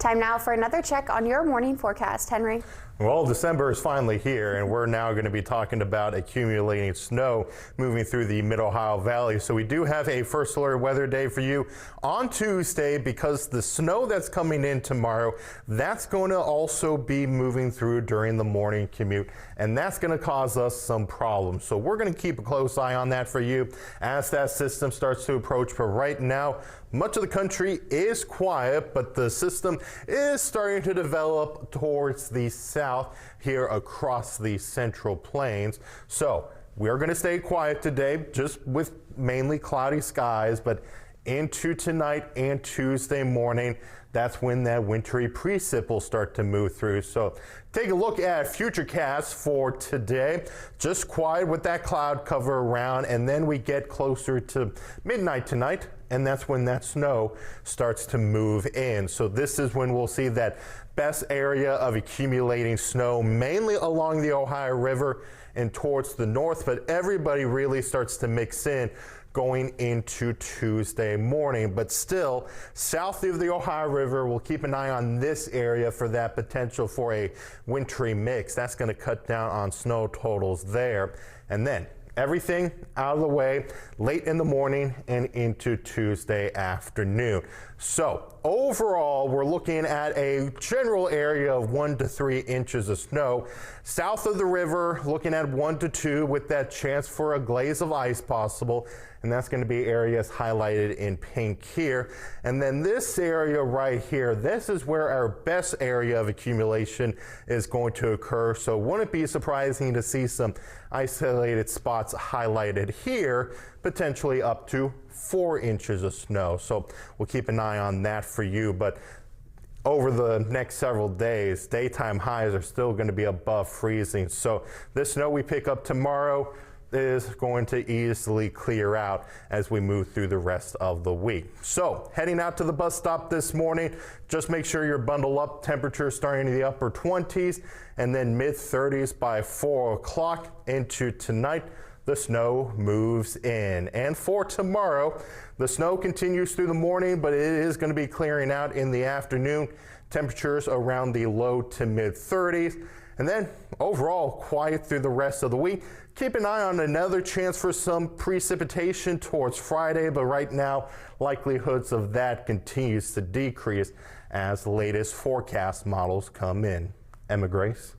Time now for another check on your morning forecast. Henry. Well, December is finally here, and we're now going to be talking about accumulating snow moving through the Mid-Ohio Valley. So we do have a first alert weather day for you on Tuesday, because the snow that's coming in tomorrow, that's going to also be moving through during the morning commute, and that's going to cause us some problems. So we're going to keep a close eye on that for you as that system starts to approach. But right now, much of the country is quiet, but the system is starting to develop towards the south here across the Central Plains. So we're going to stay quiet today, just with mainly cloudy skies, but into tonight and Tuesday morning, that's when that wintry precip will start to move through. So take a look at futurecasts for today. Just quiet with that cloud cover around, and then we get closer to midnight tonight, and that's when that snow starts to move in. So this is when we'll see that best area of accumulating snow, mainly along the Ohio River and towards the north, but everybody really starts to mix in going into Tuesday morning. But still, south of the Ohio River, we'll keep an eye on this area for that potential for a wintry mix. That's going to cut down on snow totals there. And then everything out of the way late in the morning and into Tuesday afternoon. So overall, we're looking at a general area of 1 to 3 inches of snow. South of the river, looking at 1 to 2 with that chance for a glaze of ice possible. And that's going to be areas highlighted in pink here. And then this area right here, this is where our best area of accumulation is going to occur. So wouldn't it be surprising to see some isolated spots highlighted here, potentially up to 4 inches of snow. So we'll keep an eye on that for you. But over the next several days, daytime highs are still going to be above freezing. So this snow we pick up tomorrow is going to easily clear out as we move through the rest of the week. So heading out to the bus stop this morning, just make sure you're bundled up. Temperatures starting in the upper 20s and then mid 30s by 4 o'clock. Into tonight, the snow moves in. And for tomorrow, the snow continues through the morning, but it is going to be clearing out in the afternoon. Temperatures around the low to mid 30s. And then overall quiet through the rest of the week. Keep an eye on another chance for some precipitation towards Friday, but right now likelihoods of that continues to decrease as the latest forecast models come in. Emma Grace.